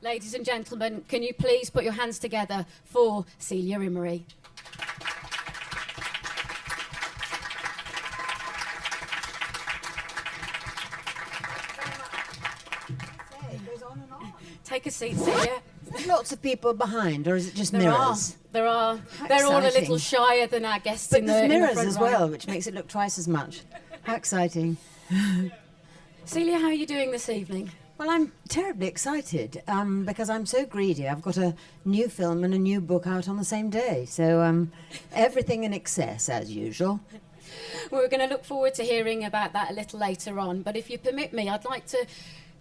Ladies and gentlemen, can you please put your hands together for Celia Imrie? It goes on and on. Take a seat, Celia. Lots of people behind, or is it just mirrors? There are. How They're all a exciting. little shyer than our guests But in the there's in the mirrors front as row. well, which makes it look twice as much. How exciting. Celia, how are you doing this evening? Well, I'm terribly excited because I'm so greedy. I've got a new film and a new book out on the same day. So everything in excess, as usual. We're going to look forward to hearing about that a little later on. But if you permit me, I'd like to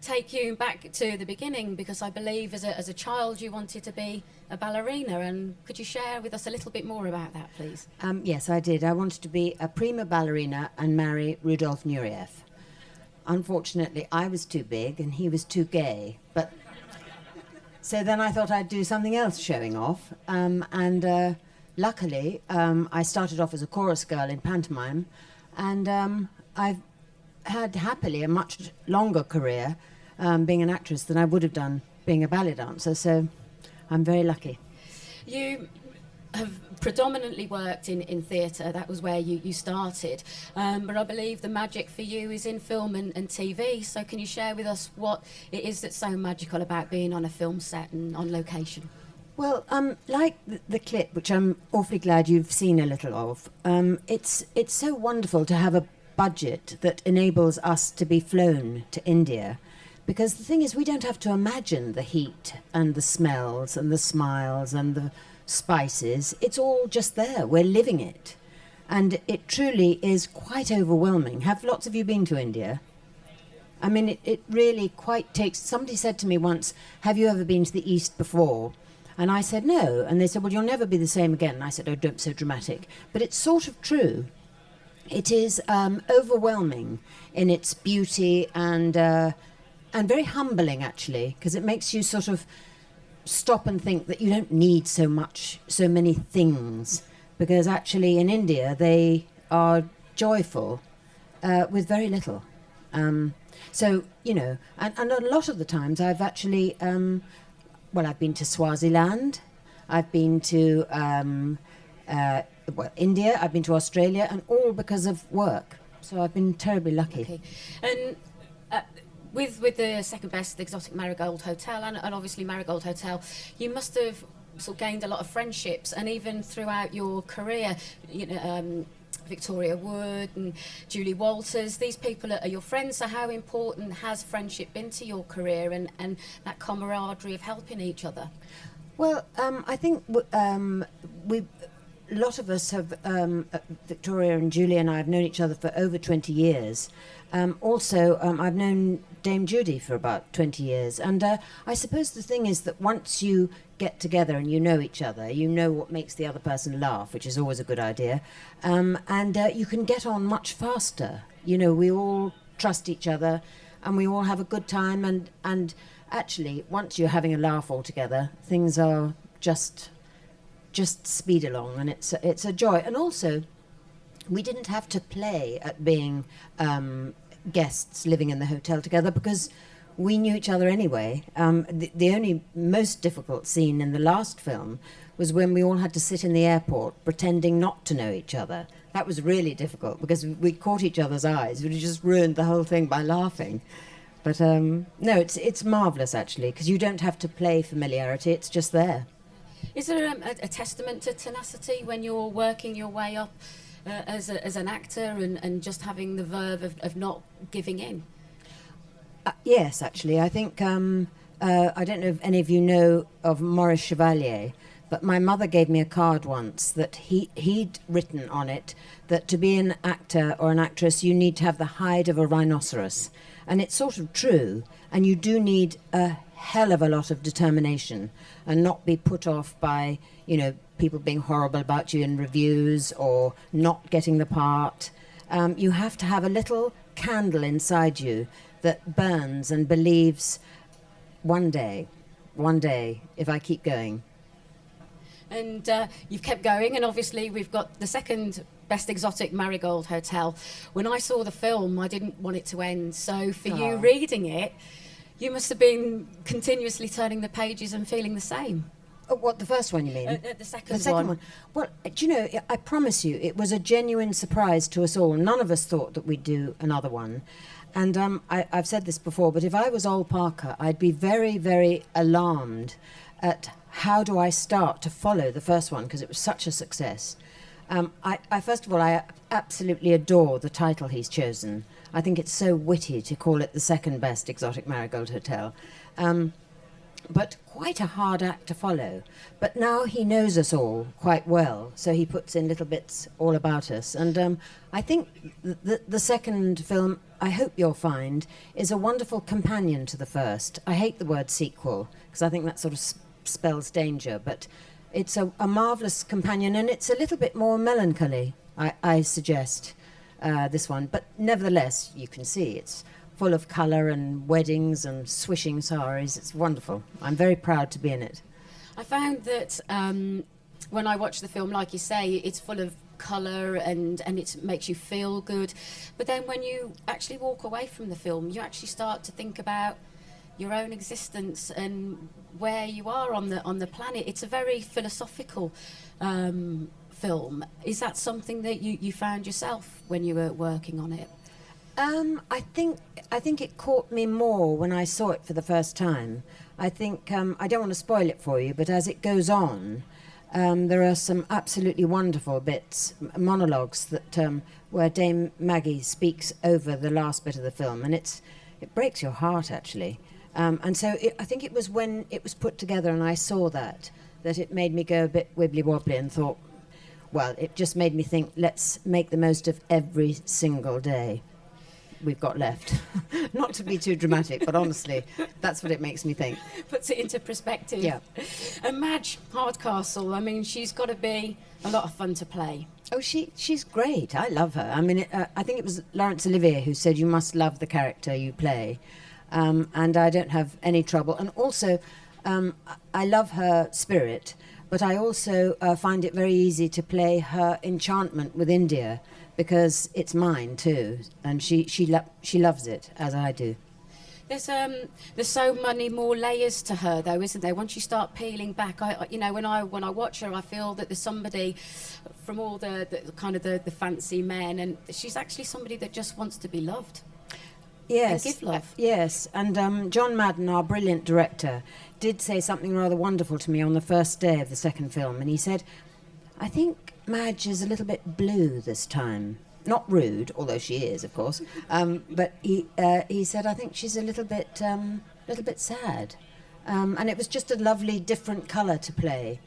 take you back to the beginning, because I believe as a child you wanted to be a ballerina. And could you share with us a little bit more about that, please? Yes, I did. I wanted to be a prima ballerina and marry Rudolf Nureyev. Unfortunately, I was too big and he was too gay. But so then I thought I'd do something else showing off. Luckily, I started off as a chorus girl in pantomime, and I've had happily a much longer career being an actress than I would have done being a ballet dancer. So I'm very lucky. You have predominantly worked in theatre. That was where you started. But I believe the magic for you is in film and TV. So can you share with us what it is that's so magical about being on a film set and on location? Well, like the clip, which I'm awfully glad you've seen a little of, it's so wonderful to have a budget that enables us to be flown to India. Because the thing is, we don't have to imagine the heat and the smells and the smiles and the spices. It's all just there. We're living it. And it truly is quite overwhelming. Have lots of you been to India? I mean, it really quite takes... Somebody said to me once, have you ever been to the East before? And I said, no. And they said, well, you'll never be the same again. And I said, oh, don't be so dramatic. But it's sort of true. It is overwhelming in its beauty and very humbling, actually, because it makes you sort of stop and think that you don't need so many things, because actually in India they are joyful with very little. So, you know, and a lot of the times I've actually, I've been to Swaziland, I've been to India, I've been to Australia, and all because of work. So I've been terribly lucky. Okay. And with the second best exotic Marigold Hotel and obviously Marigold Hotel, you must have sort of gained a lot of friendships, and even throughout your career, you know, Victoria Wood and Julie Walters, these people are your friends. So how important has friendship been to your career and that camaraderie of helping each other? Well, I think a lot of us have, Victoria and Julie and I have known each other for over 20 years. I've known Dame Judy for about 20 years. And I suppose the thing is that once you get together and you know each other, you know what makes the other person laugh, which is always a good idea. You can get on much faster. You know, we all trust each other and we all have a good time. And actually, once you're having a laugh all together, things are just speed along, and it's a joy. And also, we didn't have to play at being guests living in the hotel together, because we knew each other anyway. The only most difficult scene in the last film was when we all had to sit in the airport pretending not to know each other. That was really difficult because we caught each other's eyes. We just ruined the whole thing by laughing. But no, it's marvellous, actually, because you don't have to play familiarity. It's just there. Is there a testament to tenacity when you're working your way up as an actor and just having the verve of not giving in? Yes, actually. I think, I don't know if any of you know of Maurice Chevalier, but my mother gave me a card once that he'd written on it that to be an actor or an actress, you need to have the hide of a rhinoceros. And it's sort of true, and you do need a hell of a lot of determination and not be put off by, you know, people being horrible about you in reviews or not getting the part. You have to have a little candle inside you that burns and believes one day, if I keep going. And you've kept going, and obviously we've got the second best exotic Marigold Hotel. When I saw the film, I didn't want it to end. So for you reading it, You must have been continuously turning the pages and feeling the same. Oh, what, the first one you mean? The second, The second one. Well, do you know, I promise you, it was a genuine surprise to us all. None of us thought that we'd do another one. And I've said this before, but if I was Ol Parker, I'd be very, very alarmed at how do I start to follow the first one, because it was such a success. I first of all, I absolutely adore the title he's chosen. I think it's so witty to call it the second best exotic Marigold Hotel. But quite a hard act to follow. But now he knows us all quite well, so he puts in little bits all about us. And I think the second film, I hope you'll find, is a wonderful companion to the first. I hate the word sequel, because I think that sort of spells danger, but it's a marvellous companion, and it's a little bit more melancholy, I suggest, this one. But nevertheless, you can see it's full of colour and weddings and swishing saris. It's wonderful. I'm very proud to be in it. I found that when I watch the film, like you say, it's full of colour and it makes you feel good. But then when you actually walk away from the film, you actually start to think about your own existence and where you are on the planet. It's a very philosophical film. Is that something that you found yourself when you were working on it? I think it caught me more when I saw it for the first time. I think, I don't want to spoil it for you, but as it goes on, there are some absolutely wonderful bits, monologues that where Dame Maggie speaks over the last bit of the film, and it breaks your heart, actually. And so I think it was when it was put together and I saw that it made me go a bit wibbly-wobbly and thought, well, it just made me think, let's make the most of every single day we've got left. Not to be too dramatic, but honestly, that's what it makes me think. Puts it into perspective. Yeah. And Madge Hardcastle, I mean, she's got to be a lot of fun to play. Oh, she's great. I love her. I mean, I think it was Laurence Olivier who said you must love the character you play. And I don't have any trouble. And also, I love her spirit, but I also find it very easy to play her enchantment with India, because it's mine too, and she loves it as I do. There's so many more layers to her, though, isn't there? Once you start peeling back, when I watch her, I feel that there's somebody from all the kind of the fancy men, and she's actually somebody that just wants to be loved. Yes, and give love. Yes, and John Madden, our brilliant director, did say something rather wonderful to me on the first day of the second film, and he said, I think Madge is a little bit blue this time. Not rude, although she is, of course. But he said, I think she's a little bit sad. And it was just a lovely, different colour to play.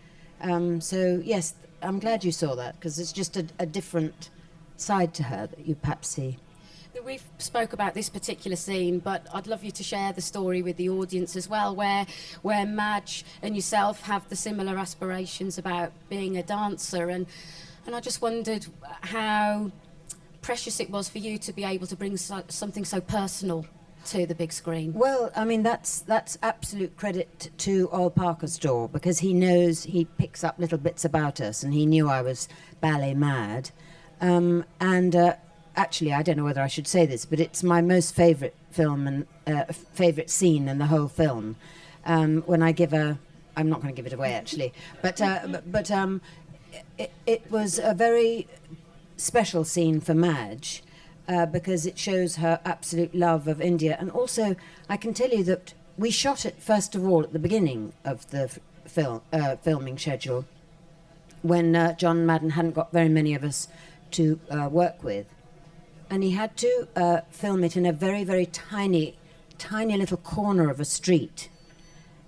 So, yes, I'm glad you saw that, because it's just a different side to her that you perhaps see. We've spoke about this particular scene, but I'd love you to share the story with the audience as well, where Madge and yourself have the similar aspirations about being a dancer, and I just wondered how precious it was for you to be able to bring something so personal to the big screen. Well, I mean, that's absolute credit to Ol Parker's door, because he knows, he picks up little bits about us, and he knew I was ballet mad, actually, I don't know whether I should say this, but it's my most favourite film and favourite scene in the whole film. When I give I'm not going to give it away actually, but it was a very special scene for Madge because it shows her absolute love of India, and also I can tell you that we shot it first of all at the beginning of the filming schedule, when John Madden hadn't got very many of us to work with. And he had to film it in a very, very tiny little corner of a street.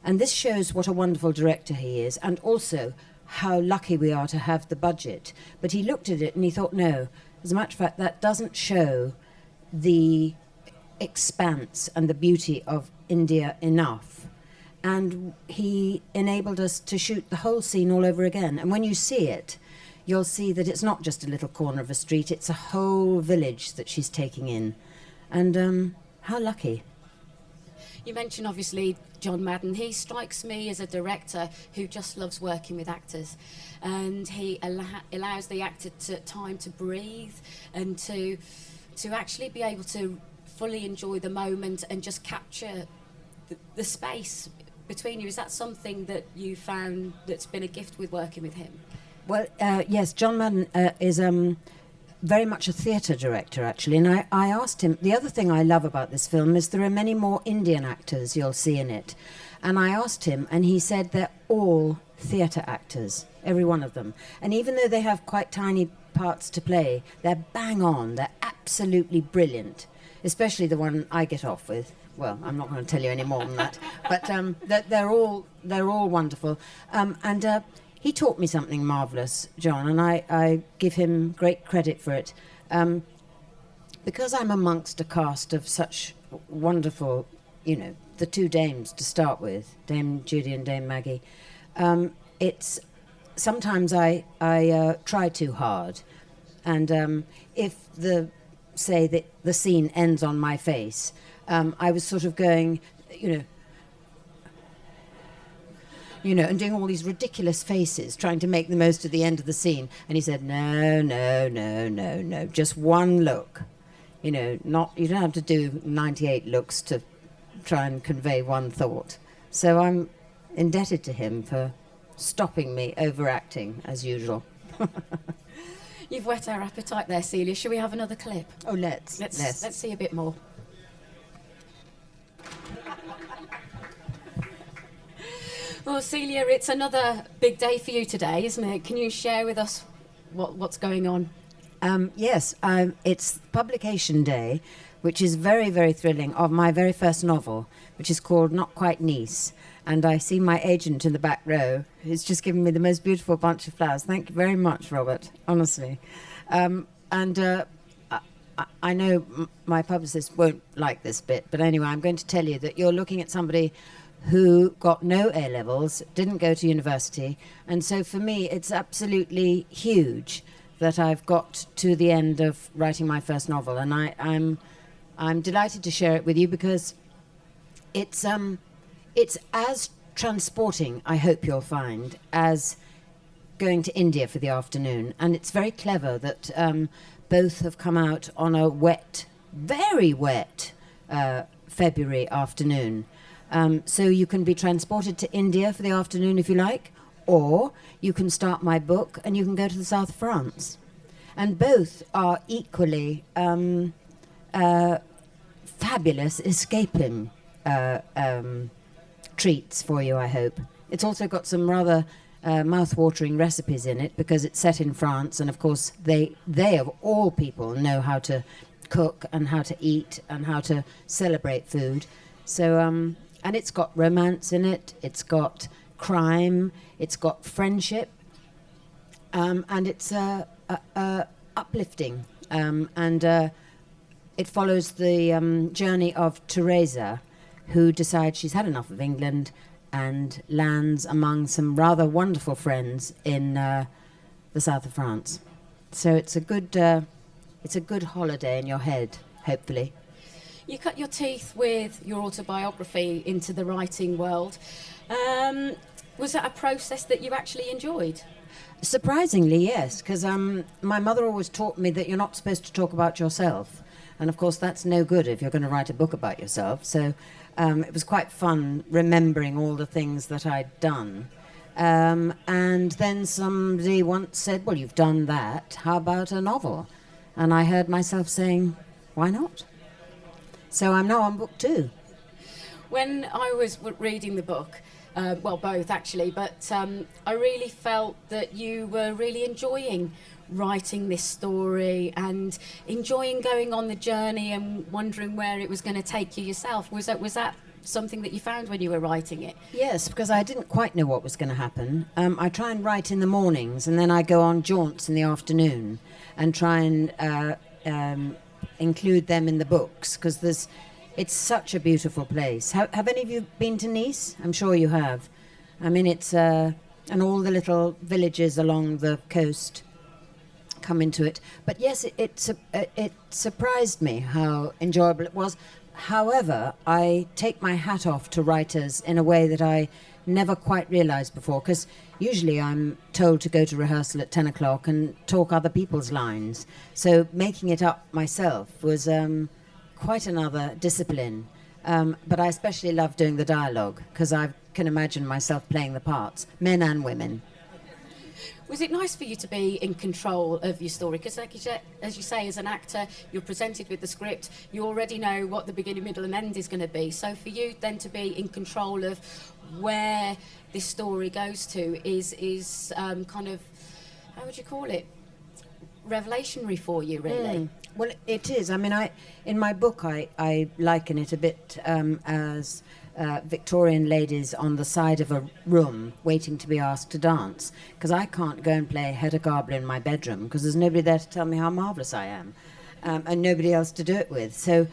And this shows what a wonderful director he is, and also how lucky we are to have the budget. But he looked at it and he thought, no, as a matter of fact, that doesn't show the expanse and the beauty of India enough. And he enabled us to shoot the whole scene all over again. And when you see it, you'll see that it's not just a little corner of a street, it's a whole village that she's taking in. And how lucky. You mentioned, obviously, John Madden. He strikes me as a director who just loves working with actors. And he allows the actor time to breathe and to actually be able to fully enjoy the moment and just capture the space between you, is that something that you found that's been a gift with working with him? Well, yes, John Madden is very much a theatre director, actually. And I asked him, the other thing I love about this film is there are many more Indian actors you'll see in it. And I asked him, and he said they're all theatre actors, every one of them. And even though they have quite tiny parts to play, they're bang on, they're absolutely brilliant, especially the one I get off with. Well, I'm not going to tell you any more than that. But they're all wonderful. He taught me something marvellous, John, and I give him great credit for it. Because I'm amongst a cast of such wonderful, the two dames to start with, Dame Judy and Dame Maggie, it's sometimes I try too hard. And if the scene ends on my face, I was sort of going, and doing all these ridiculous faces, trying to make the most of the end of the scene. And he said, no, just one look. You don't have to do 98 looks to try and convey one thought. So I'm indebted to him for stopping me overacting, as usual. You've whet our appetite there, Celia. Shall we have another clip? Oh, let's see a bit more. Well, Celia, it's another big day for you today, isn't it? Can you share with us what's going on? Yes, it's publication day, which is very, very thrilling, of my very first novel, which is called Not Quite Nice. And I see my agent in the back row, who's just given me the most beautiful bunch of flowers. Thank you very much, Robert, honestly. I know my publicist won't like this bit, but anyway, I'm going to tell you that you're looking at somebody who got no A-levels, didn't go to university, and so for me it's absolutely huge that I've got to the end of writing my first novel, and I'm delighted to share it with you because it's as transporting, I hope you'll find, as going to India for the afternoon, and it's very clever that both have come out on a wet, very wet February afternoon. So you can be transported to India for the afternoon if you like, or you can start my book and you can go to the south of France. And both are equally fabulous escaping treats for you, I hope. It's also got some rather mouth-watering recipes in it because it's set in France, and of course they of all people know how to cook and how to eat and how to celebrate food. So and it's got romance in it, it's got crime, it's got friendship, and it's uplifting. It follows the journey of Teresa, who decides she's had enough of England and lands among some rather wonderful friends in the south of France. So it's a good holiday in your head, hopefully. You cut your teeth with your autobiography into the writing world. Was that a process that you actually enjoyed? Surprisingly, yes, because my mother always taught me that you're not supposed to talk about yourself. And of course, that's no good if you're going to write a book about yourself. So it was quite fun remembering all the things that I'd done. And then somebody once said, well, you've done that. How about a novel? And I heard myself saying, why not? So I'm now on book 2. When I was reading the book, well, both actually, but I really felt that you were really enjoying writing this story and enjoying going on the journey and wondering where it was going to take you yourself. Was that something that you found when you were writing it? Yes, because I didn't quite know what was going to happen. I try and write in the mornings, and then I go on jaunts in the afternoon and try and include them in the books, because it's such a beautiful place. Have any of you been to Nice? I'm sure you have. I mean, it's and all the little villages along the coast come into it. But yes, it surprised me how enjoyable it was. However, I take my hat off to writers in a way that I never quite realised before, because usually I'm told to go to rehearsal at 10 o'clock and talk other people's lines. So making it up myself was quite another discipline. But I especially love doing the dialogue because I can imagine myself playing the parts, men and women. Was it nice for you to be in control of your story? Because, like as you say, as an actor, you're presented with the script. You already know what the beginning, middle, and end is going to be. So for you then to be in control of where this story goes to is kind of, how would you call it, revelationary for you, really. Well, it is. I mean, in my book, I liken it a bit as Victorian ladies on the side of a room waiting to be asked to dance, because I can't go and play Hedda Gabler in my bedroom because there's nobody there to tell me how marvellous I am, and nobody else to do it with. So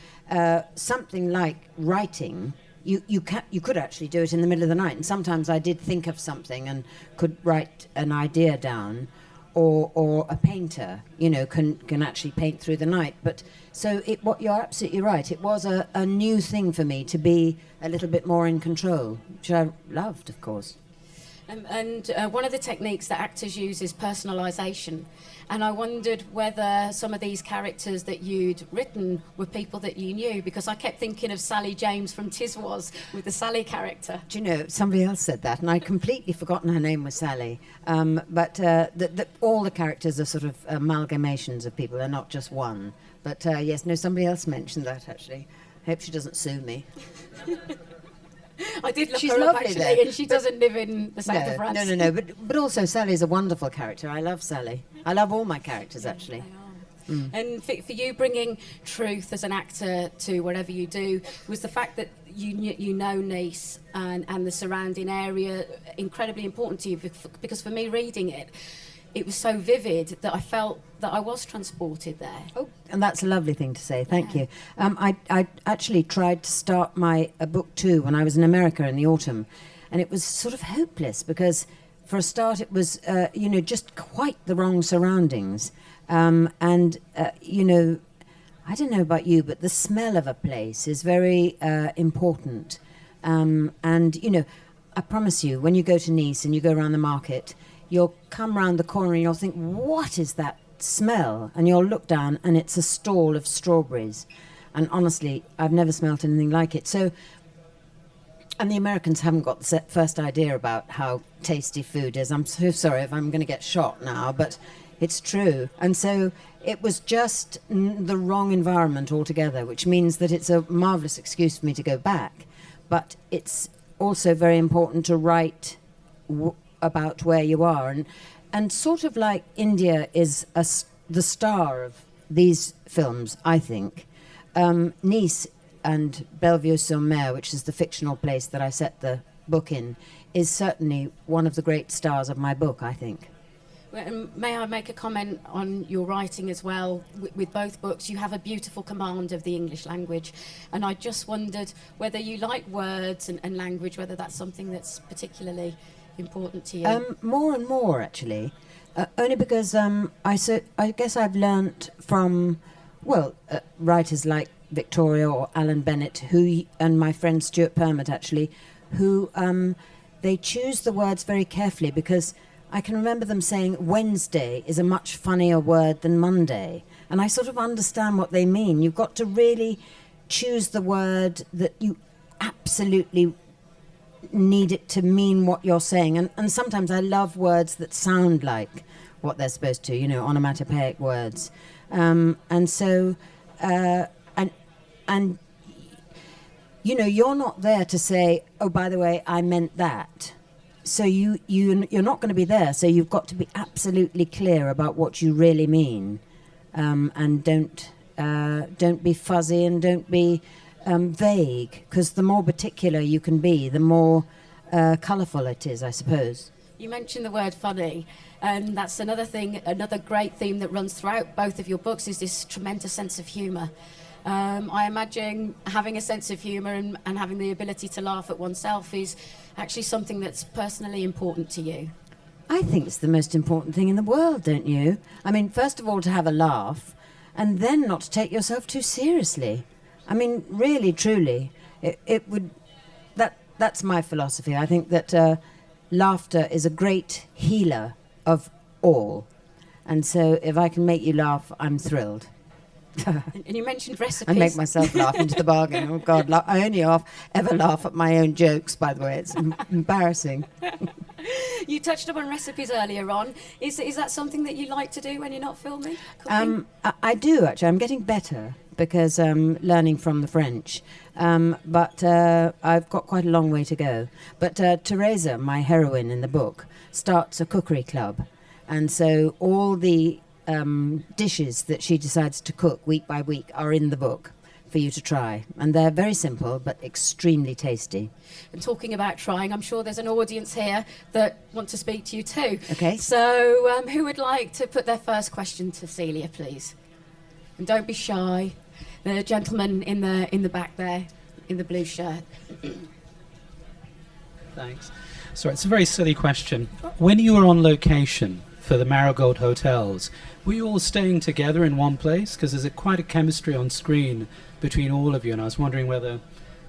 something like writing, you could actually do it in the middle of the night, and sometimes I did think of something and could write an idea down. Or a painter, can actually paint through the night. But so you're absolutely right. It was a new thing for me to be a little bit more in control, which I loved, of course. And one of the techniques that actors use is personalisation. And I wondered whether some of these characters that you'd written were people that you knew, because I kept thinking of Sally James from Tiswas with the Sally character. Do you know, somebody else said that, and I'd completely forgotten her name was Sally. But all the characters are sort of amalgamations of people, they're not just one. But yes, no, somebody else mentioned that, actually. I hope she doesn't sue me. I did look She's her up, lovely, actually, though. and she doesn't live in the south of France. No. But also Sally's a wonderful character. I love Sally. I love all my characters, actually. They are. And for you, bringing truth as an actor to whatever you do, was the fact that you know Nice and the surrounding area incredibly important to you? Because for me, reading it was so vivid that I felt that I was transported there. Oh, and that's a lovely thing to say. Thank you. I actually tried to start my book too when I was in America in the autumn, and it was sort of hopeless because, for a start, it was just quite the wrong surroundings, I don't know about you, but the smell of a place is very important, I promise you, when you go to Nice and you go around the market, you'll come round the corner and you'll think, what is that smell? And you'll look down and it's a stall of strawberries. And honestly, I've never smelt anything like it. So, and the Americans haven't got the first idea about how tasty food is. I'm so sorry if I'm going to get shot now, but it's true. And so it was just the wrong environment altogether, which means that it's a marvellous excuse for me to go back. But it's also very important to write about where you are, and sort of like India is the star of these films, I think. Nice and Bellevue-sur-Mer, which is the fictional place that I set the book in, is certainly one of the great stars of my book, I think. May I make a comment on your writing as well? With both books, you have a beautiful command of the English language, and I just wondered whether you like words and language, whether that's something that's particularly important to you. More and more, actually, only because I guess I've learnt from writers like Victoria or Alan Bennett, and my friend Stuart Permott, actually, who they choose the words very carefully, because I can remember them saying Wednesday is a much funnier word than Monday, and I sort of understand what they mean. You've got to really choose the word that you absolutely need it to mean what you're saying, and sometimes I love words that sound like what they're supposed to, onomatopoeic words, and so you're not there to say, oh, by the way, I meant that. So you're not going to be there, so you've got to be absolutely clear about what you really mean, and don't be fuzzy, and don't be vague, because the more particular you can be, the more colourful it is, I suppose. You mentioned the word funny, and that's another great theme that runs throughout both of your books, is this tremendous sense of humour. I imagine having a sense of humour and having the ability to laugh at oneself is actually something that's personally important to you. I think it's the most important thing in the world, don't you? I mean, first of all, to have a laugh, and then not to take yourself too seriously. I mean, really, truly, that's my philosophy. I think that laughter is a great healer of all. And so if I can make you laugh, I'm thrilled. And you mentioned recipes. I make myself laugh into the bargain. Oh, God, I only ever laugh at my own jokes, by the way. It's embarrassing. You touched upon recipes earlier on. Is that something that you like to do when you're not filming? Cooking? I do, actually. I'm getting better because I'm learning from the French. But I've got quite a long way to go. But Teresa, my heroine in the book, starts a cookery club. And so all the dishes that she decides to cook week by week are in the book for you to try. And they're very simple, but extremely tasty. And talking about trying, I'm sure there's an audience here that want to speak to you too. Okay. So who would like to put their first question to Celia, please? And don't be shy. The gentleman in the back there, in the blue shirt. Thanks. So it's a very silly question. When you were on location for the Marigold hotels, were you all staying together in one place? Because there's quite a chemistry on screen between all of you, and I was wondering whether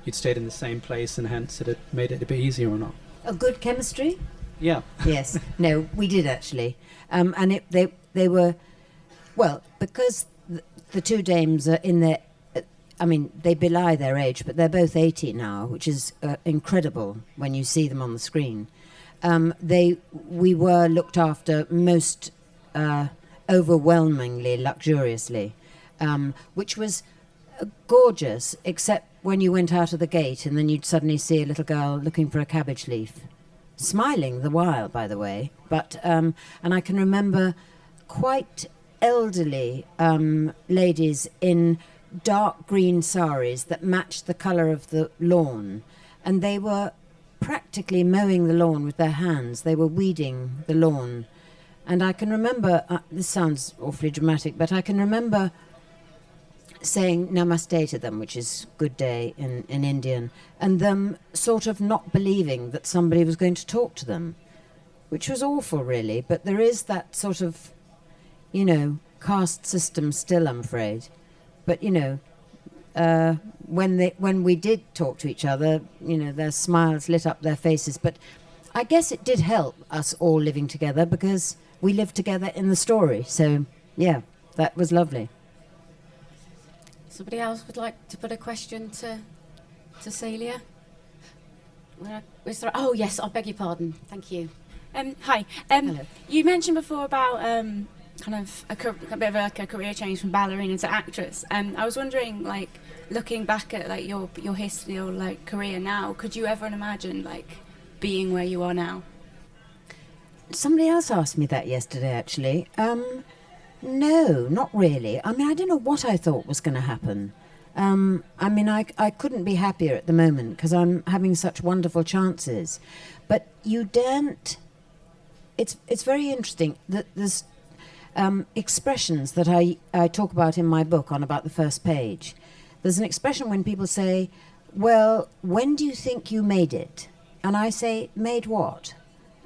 you'd stayed in the same place and hence it had made it a bit easier or not. A good chemistry? Yeah. Yes. No, we did actually. And they were, well, because the two dames are in their, I mean, they belie their age, but they're both 80 now, which is incredible when you see them on the screen. We were looked after most overwhelmingly luxuriously, which was gorgeous, except when you went out of the gate and then you'd suddenly see a little girl looking for a cabbage leaf, smiling the while, by the way. But and I can remember quite elderly ladies in dark green saris that matched the colour of the lawn, and they were practically mowing the lawn with their hands. They were weeding the lawn. And I can remember, this sounds awfully dramatic, but I can remember saying namaste to them, which is good day in Indian, and them sort of not believing that somebody was going to talk to them, which was awful, really. But there is that sort of, caste system still, I'm afraid. But, when we did talk to each other, their smiles lit up their faces. But I guess it did help us all living together because we lived together in the story. So, yeah, that was lovely. Somebody else would like to put a question to Celia? Oh, yes, I beg your pardon. Thank you. Hi. Hello. You mentioned before about kind of a bit of like a career change from ballerina to actress. I was wondering, like, looking back at like your history or like career now, could you ever imagine like being where you are now? Somebody else asked me that yesterday, actually. No, not really. I mean, I don't know what I thought was going to happen. I couldn't be happier at the moment because I'm having such wonderful chances. But you daren't... It's very interesting that there's expressions that I talk about in my book on about the first page. There's an expression when people say, well, when do you think you made it? And I say, made what?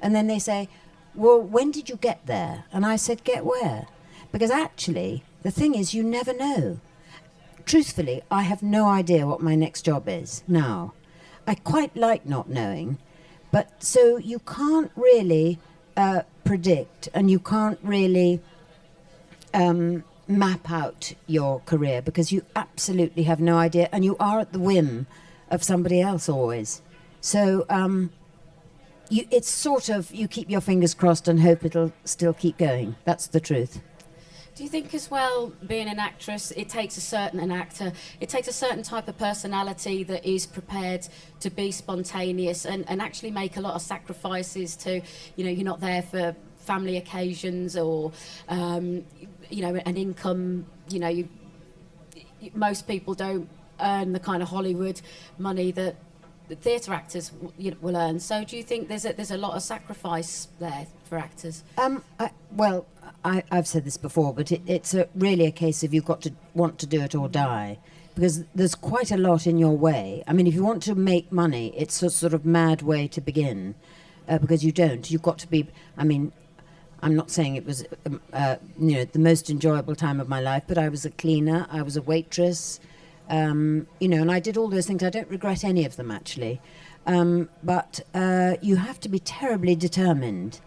And then they say, well, when did you get there? And I said, get where? Because actually, the thing is, you never know. Truthfully, I have no idea what my next job is now. I quite like not knowing. But so you can't really predict, and you can't really map out your career because you absolutely have no idea, and you are at the whim of somebody else always. So it's sort of, you keep your fingers crossed and hope it'll still keep going. That's the truth. Do you think as well, being an actress, it takes a certain type of personality that is prepared to be spontaneous and actually make a lot of sacrifices to, you're not there for family occasions or, an income, most people don't earn the kind of Hollywood money that the theatre actors will earn. So do you think there's a lot of sacrifice there for actors? I've said this before, but it's really a case of you've got to want to do it or die, because there's quite a lot in your way. I mean, if you want to make money, it's a sort of mad way to begin, because you don't. You've got to be, I mean, I'm not saying it was, the most enjoyable time of my life, but I was a cleaner, I was a waitress, and I did all those things. I don't regret any of them, actually. But you have to be terribly determined.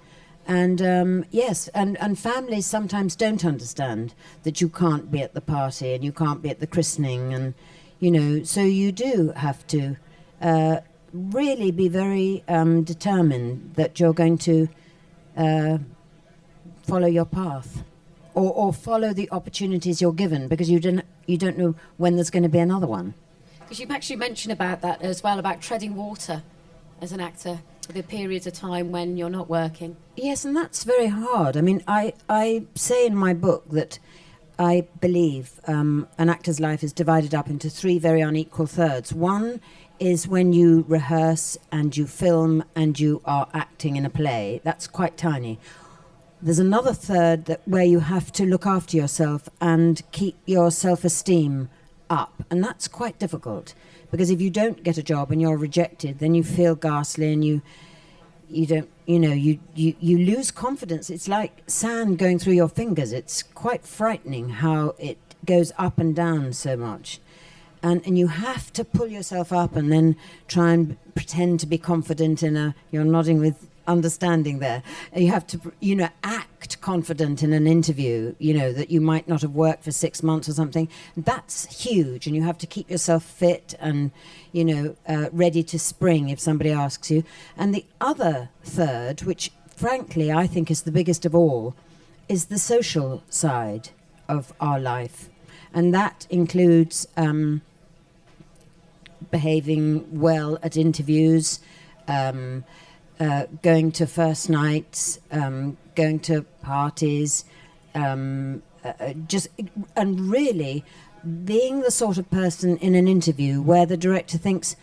And yes, and families sometimes don't understand that you can't be at the party and you can't be at the christening, and so you do have to really be very determined that you're going to follow your path, or follow the opportunities you're given, because you don't know when there's going to be another one. Because you actually mentioned about that as well, about treading water as an actor, the periods of time when you're not working. Yes, and that's very hard. I mean, I say in my book that I believe an actor's life is divided up into 3 very unequal thirds. One is when you rehearse and you film and you are acting in a play. That's quite tiny. There's another third where you have to look after yourself and keep your self-esteem up, and that's quite difficult, because if you don't get a job and you're rejected, then you feel ghastly, and you don't, you lose confidence. It's like sand going through your fingers. It's quite frightening how it goes up and down so much. And you have to pull yourself up and then try and pretend to be confident you're nodding with understanding there. You have to, act confident in an interview, that you might not have worked for 6 months or something. That's huge. And you have to keep yourself fit and, ready to spring if somebody asks you. And the other third, which frankly I think is the biggest of all, is the social side of our life. And that includes behaving well at interviews, going to first nights, going to parties, and really being the sort of person in an interview where the director thinks,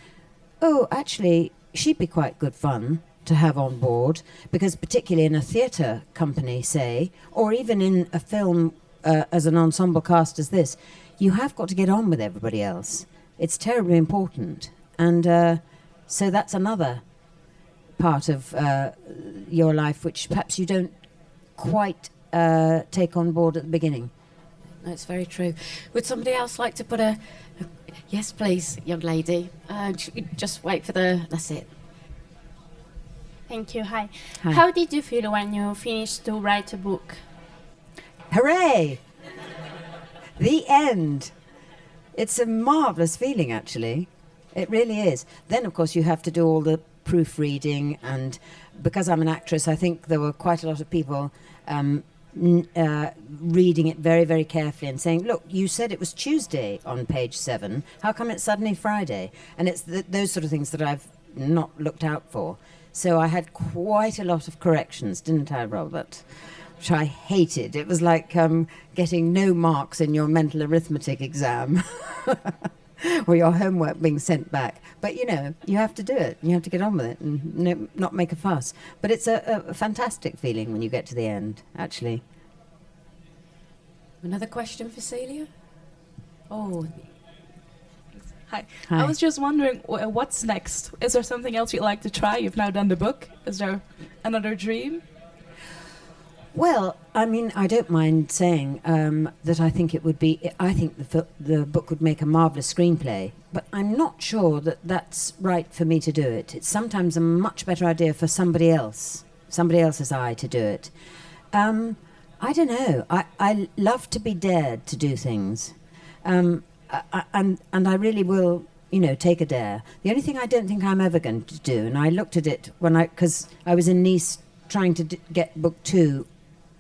oh, actually, she'd be quite good fun to have on board, because particularly in a theatre company, say, or even in a film as an ensemble cast as this, you have got to get on with everybody else. It's terribly important. And so that's another part of your life which perhaps you don't quite take on board at the beginning. That's very true. Would somebody else like to put a yes, please, young lady? Just wait for that's it. Thank you. Hi. Hi. How did you feel when you finished to write a book? Hooray! The end. It's a marvellous feeling, actually. It really is. Then, of course, you have to do all the proofreading, and because I'm an actress, I think there were quite a lot of people reading it very, very carefully and saying, look, you said it was Tuesday on page 7. How come it's suddenly Friday? And it's those sort of things that I've not looked out for. So I had quite a lot of corrections, didn't I, Robert? Which I hated. It was like getting no marks in your mental arithmetic exam or your homework being sent back. But, you have to do it. You have to get on with it and not make a fuss. But it's a fantastic feeling when you get to the end, actually. Another question for Celia? Oh, Hi. Hi. I was just wondering, what's next? Is there something else you'd like to try? You've now done the book. Is there another dream? Well, I mean, I don't mind saying that I think it would be... I think the book would make a marvellous screenplay, but I'm not sure that that's right for me to do it. It's sometimes a much better idea for somebody else's eye to do it. I don't know. I love to be dared to do things. And I really will, take a dare. The only thing I don't think I'm ever going to do, and I looked at it because I was in Nice trying to get book 2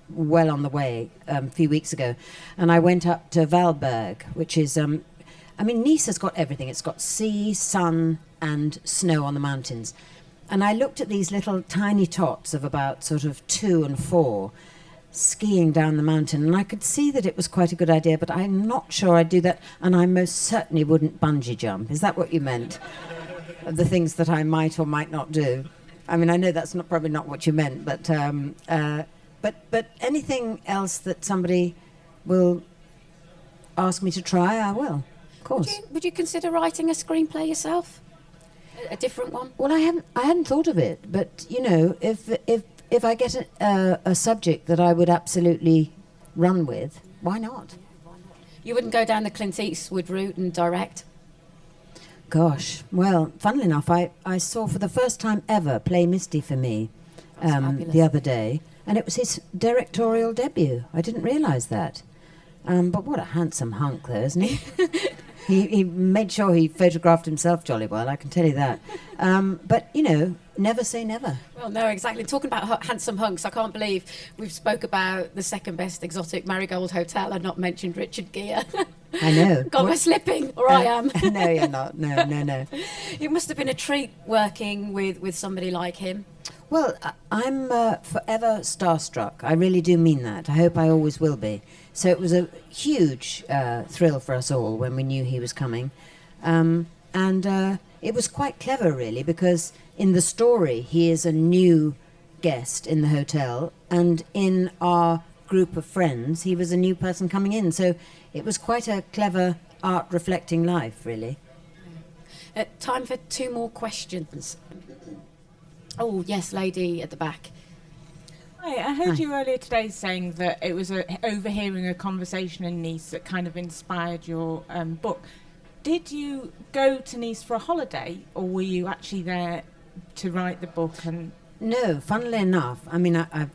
well on the way a few weeks ago, and I went up to Valberg, which is, Nice has got everything. It's got sea, sun, and snow on the mountains. And I looked at these little tiny tots of about sort of 2 and 4 skiing down the mountain, and I could see that it was quite a good idea, but I'm not sure I'd do that, and I most certainly wouldn't bungee jump. Is that what you meant? The things that I might or might not do. I mean, I know that's probably not what you meant, but anything else that somebody will ask me to try, I will, of course. would you consider writing a screenplay yourself? A different one? Well, I hadn't thought of it, but if I get a subject that I would absolutely run with, why not? You wouldn't go down the Clint Eastwood route and direct? Gosh, well, funnily enough, I saw for the first time ever Play Misty for Me That's fabulous. the other day, and it was his directorial debut. I didn't realise that. But what a handsome hunk, though, isn't he? He made sure he photographed himself jolly well, I can tell you that. But, you know, never say never. Well, no, exactly. Talking about handsome hunks, I can't believe we've spoke about the second best exotic Marigold Hotel and not mentioned Richard Gere. I know. God, we're slipping, or I am. No, you're not. No. It must have been a treat working with somebody like him. Well, I'm forever starstruck. I really do mean that. I hope I always will be. So it was a huge thrill for us all when we knew he was coming. And it was quite clever, really, because in the story, he is a new guest in the hotel, and in our group of friends, he was a new person coming in. So it was quite a clever art reflecting life, really. Time for 2 more questions. Oh, yes, lady at the back. Hi, I heard you earlier today saying that it was overhearing a conversation in Nice that kind of inspired your book. Did you go to Nice for a holiday, or were you actually there to write the book? And No, funnily enough, I mean, I've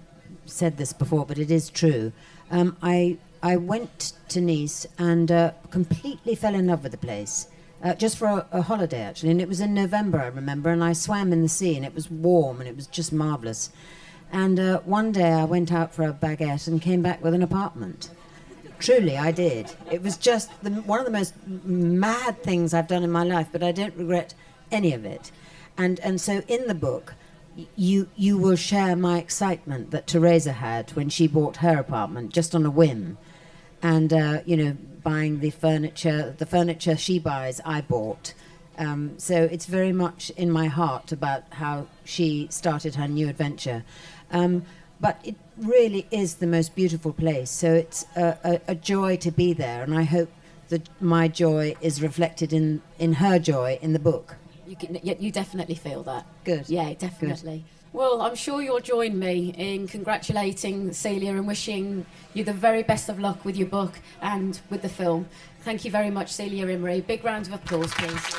said this before, but it is true. I went to Nice and completely fell in love with the place. Just for a holiday, actually, and it was in November, I remember, and I swam in the sea, and it was warm, and it was just marvellous. And one day I went out for a baguette and came back with an apartment. Truly, I did. It was just one of the most mad things I've done in my life, but I don't regret any of it. And so in the book, you will share my excitement that Teresa had when she bought her apartment just on a whim. And, you know, buying the furniture she buys, I bought. So it's very much in my heart about how she started her new adventure. But it really is the most beautiful place. So it's a joy to be there. And I hope that my joy is reflected in her joy in the book. You definitely feel that. Good. Yeah, definitely. Good. Well, I'm sure you'll join me in congratulating Celia and wishing you the very best of luck with your book and with the film. Thank you very much, Celia Imrie. Big round of applause, please.